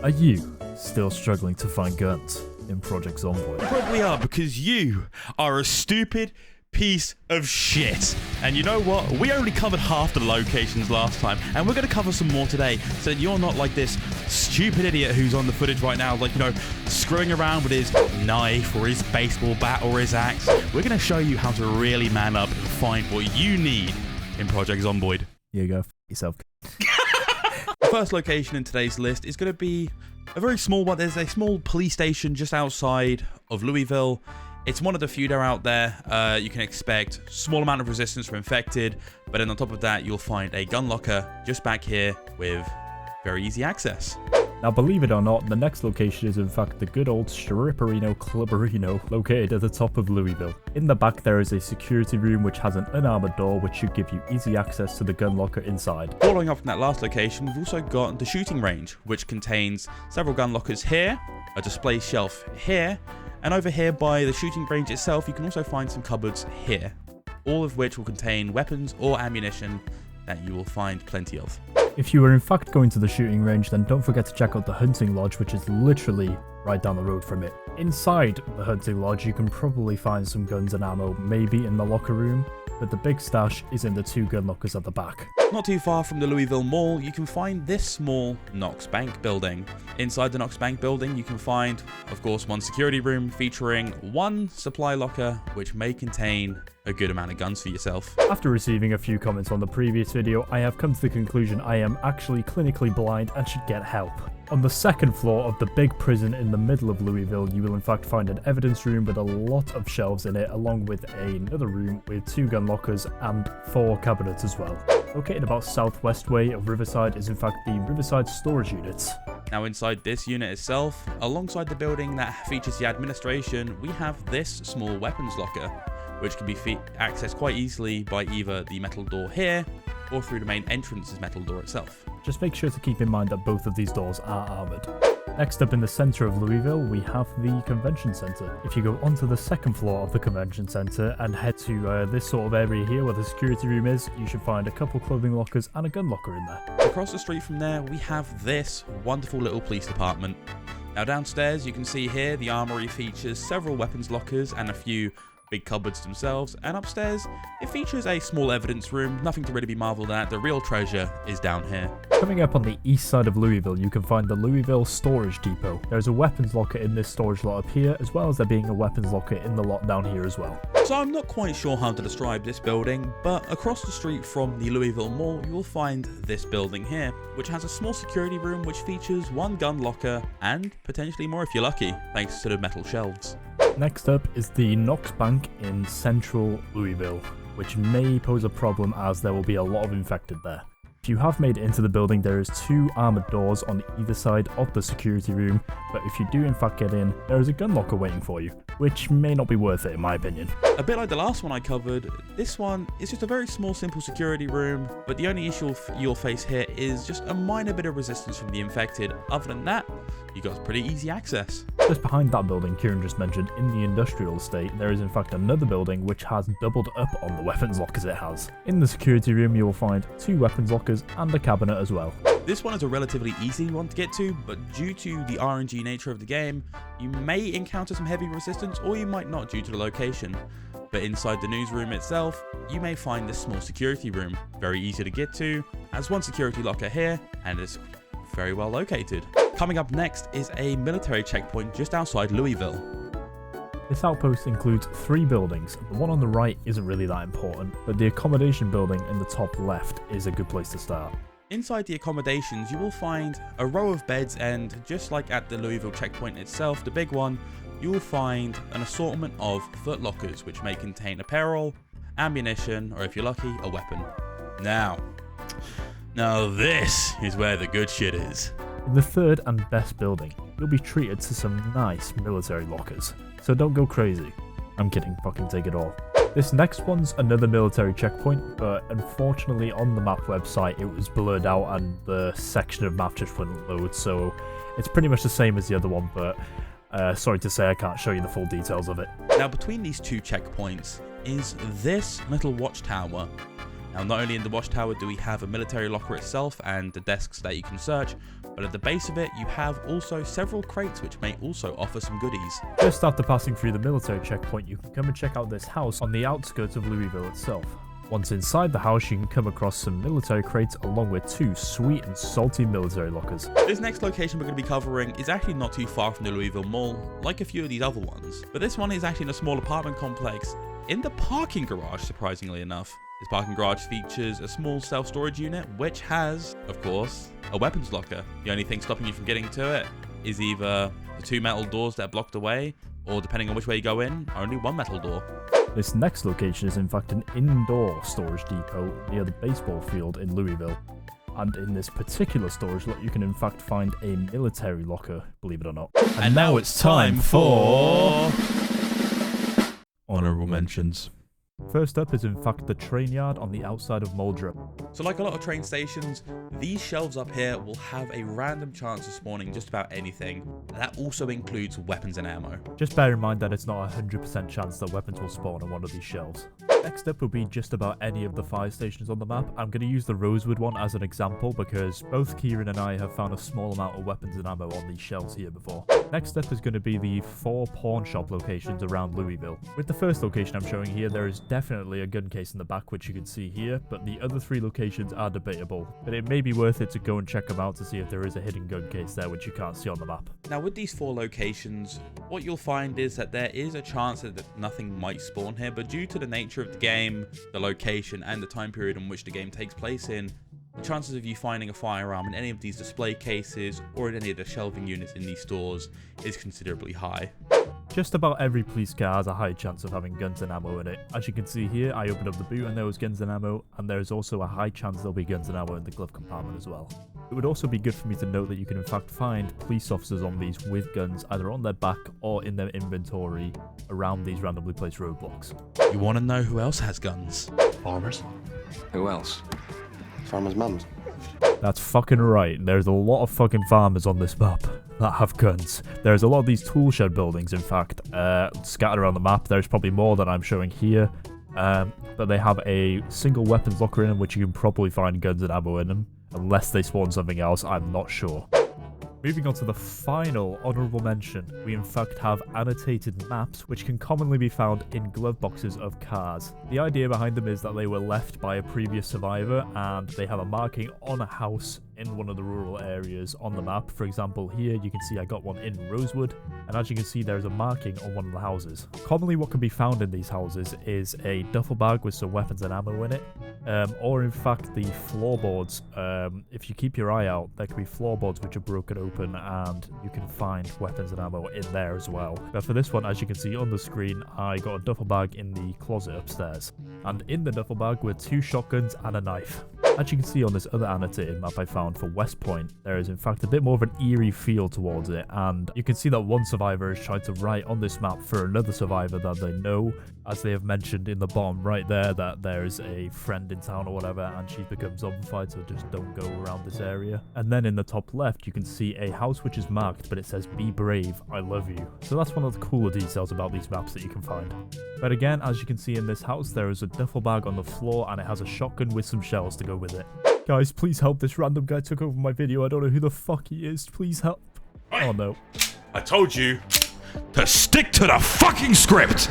Are you still struggling to find guns in Project Zomboid? You probably are, because you are a stupid piece of shit. And you know what? We only covered half the locations last time, and we're going to cover some more today, so that you're not like this stupid idiot who's on the footage right now, like, you know, screwing around with his knife or his baseball bat or his axe. We're going to show you how to really man up and find what you need in Project Zomboid. Here you go, yourself. The first location in today's list is going to be a very small one. There's a small police station just outside of Louisville. It's one of the few that are out there. You can expect small amount of resistance from infected, but then on top of that, you'll find a gun locker just back here with very easy access. Now, believe it or not, the next location is in fact the good old Stripperino Clubberino located at the top of Louisville. In the back, there is a security room which has an unarmored door which should give you easy access to the gun locker inside. Following up from that last location, we've also got the shooting range, which contains several gun lockers here, a display shelf here, and over here by the shooting range itself, you can also find some cupboards here, all of which will contain weapons or ammunition that you will find plenty of. If you are in fact going to the shooting range, then don't forget to check out the hunting lodge, which is literally right down the road from it. Inside the hunting lodge, you can probably find some guns and ammo, maybe in the locker room, but the big stash is in the two gun lockers at the back. Not too far from the Louisville Mall, you can find this small Knox Bank building. Inside the Knox Bank building, you can find, of course, one security room featuring one supply locker, which may contain a good amount of guns for yourself. After receiving a few comments on the previous video, I have come to the conclusion I am actually clinically blind and should get help. On the second floor of the big prison in the middle of Louisville, you will in fact find an evidence room with a lot of shelves in it, along with another room with two gun lockers and 4 cabinets as well. Located about southwest way of Riverside is in fact the Riverside Storage Unit. Now inside this unit itself, alongside the building that features the administration, we have this small weapons locker, which can be accessed quite easily by either the metal door here or through the main entrance's metal door itself. Just make sure to keep in mind that both of these doors are armoured. Next up in the centre of Louisville, we have the convention centre. If you go onto the second floor of the convention centre and head to this sort of area here where the security room is, you should find a couple clothing lockers and a gun locker in there. Across the street from there, we have this wonderful little police department. Now downstairs, you can see here the Armory features several weapons lockers and a few big cupboards themselves, and upstairs it features a small evidence room. Nothing to really be marveled at. The real treasure is down here. Coming up on the east side of Louisville, you can find the Louisville Storage Depot. There's a weapons locker in this storage lot up here, as well as there being a weapons locker in the lot down here as well. So I'm not quite sure how to describe this building, but across the street from the Louisville Mall, you will find this building here, which has a small security room which features one gun locker and potentially more if you're lucky, thanks to the metal shelves. Next up is the Knox Bank in central Louisville, which may pose a problem as there will be a lot of infected there. If you have made it into the building, there is 2 armoured doors on either side of the security room, but if you do in fact get in, there is a gun locker waiting for you, which may not be worth it in my opinion. A bit like the last one I covered, this one is just a very small simple security room, but the only issue you'll face here is just a minor bit of resistance from the infected. Other than that, you got pretty easy access. Just behind that building Kieron just mentioned, in the industrial estate, there is in fact another building which has doubled up on the weapons lockers it has. In the security room you will find 2 weapons lockers and a cabinet as well. This one is a relatively easy one to get to, but due to the RNG nature of the game, you may encounter some heavy resistance or you might not due to the location. But inside the newsroom itself, you may find this small security room. Very easy to get to, has one security locker here, and is very well located. Coming up next is a military checkpoint just outside Louisville. This outpost includes 3 buildings. The one on the right isn't really that important, but the accommodation building in the top left is a good place to start. Inside the accommodations, you will find a row of beds, and just like at the Louisville checkpoint itself, the big one, you will find an assortment of foot lockers, which may contain apparel, ammunition, or if you're lucky, a weapon. Now this is where the good shit is. In the third and best building, you'll be treated to some nice military lockers. So don't go crazy. I'm kidding, fucking take it all. This next one's another military checkpoint, but unfortunately on the map website it was blurred out and the section of map just wouldn't load, so it's pretty much the same as the other one, but sorry to say I can't show you the full details of it. Now between these 2 checkpoints is this little watchtower. Now, not only in the watchtower do we have a military locker itself and the desks that you can search, but at the base of it, you have also several crates which may also offer some goodies. Just after passing through the military checkpoint, you can come and check out this house on the outskirts of Louisville itself. Once inside the house, you can come across some military crates along with 2 sweet and salty military lockers. This next location we're going to be covering is actually not too far from the Louisville Mall, like a few of these other ones. But this one is actually in a small apartment complex in the parking garage, surprisingly enough. This parking garage features a small self-storage unit, which has, of course, a weapons locker. The only thing stopping you from getting to it is either the 2 metal doors that are blocked away, or depending on which way you go in, only 1 metal door. This next location is in fact an indoor storage depot near the baseball field in Louisville. And in this particular storage lot, you can in fact find a military locker, believe it or not. And now it's time for Honourable Mentions. First up is in fact the train yard on the outside of Muldraugh. So like a lot of train stations, these shelves up here will have a random chance of spawning just about anything. And that also includes weapons and ammo. Just bear in mind that it's not a 100% chance that weapons will spawn on one of these shelves. Next up will be just about any of the fire stations on the map. I'm going to use the Rosewood one as an example because both Kieron and I have found a small amount of weapons and ammo on these shelves here before. Next up is going to be the 4 pawn shop locations around Louisville. With the first location I'm showing here, there is definitely a gun case in the back, which you can see here, but the other 3 locations are debatable. But it may be worth it to go and check them out to see if there is a hidden gun case there which you can't see on the map. Now with these 4 locations, what you'll find is that there is a chance that nothing might spawn here, but due to the nature of the game, the location, and the time period in which the game takes place in, the chances of you finding a firearm in any of these display cases or in any of the shelving units in these stores is considerably high. Just about every police car has a high chance of having guns and ammo in it. As you can see here, I opened up the boot and there was guns and ammo, and there's also a high chance there'll be guns and ammo in the glove compartment as well. It would also be good for me to note that you can in fact find police officers on these with guns either on their back or in their inventory around these randomly placed roadblocks. You want to know who else has guns? Farmers? Who else? Farmers' mums. That's fucking right. There's a lot of fucking farmers on this map that have guns. There's a lot of these tool shed buildings, in fact, scattered around the map. There's probably more than I'm showing here. But they have a single weapons locker in them, which you can probably find guns and ammo in them. Unless they spawn something else, I'm not sure. Moving on to the final honourable mention, we in fact have annotated maps which can commonly be found in glove boxes of cars. The idea behind them is that they were left by a previous survivor and they have a marking on a house in one of the rural areas on the map. For example, here you can see I got one in Rosewood, and as you can see there is a marking on one of the houses. Commonly what can be found in these houses is a duffel bag with some weapons and ammo in it, or in fact the floorboards. If you keep your eye out, there can be floorboards which are broken open and you can find weapons and ammo in there as well. But for this one, as you can see on the screen, I got a duffel bag in the closet upstairs, and in the duffel bag were 2 shotguns and a knife. As you can see on this other annotated map I found for West Point, there is in fact a bit more of an eerie feel towards it, and you can see that one survivor is trying to write on this map for another survivor that they know, as they have mentioned in the bottom right there that there's a friend in town or whatever and she's become zombified, so just don't go around this area. And then in the top left you can see a house which is marked, but it says "Be brave, I love you." So that's one of the cooler details about these maps that you can find. But again, as you can see in this house, there is a duffel bag on the floor and it has a shotgun with some shells to go with it. Guys, please help. This random guy took over my video. I don't know who the fuck he is. Please help. Oh no. I told you to stick to the fucking script!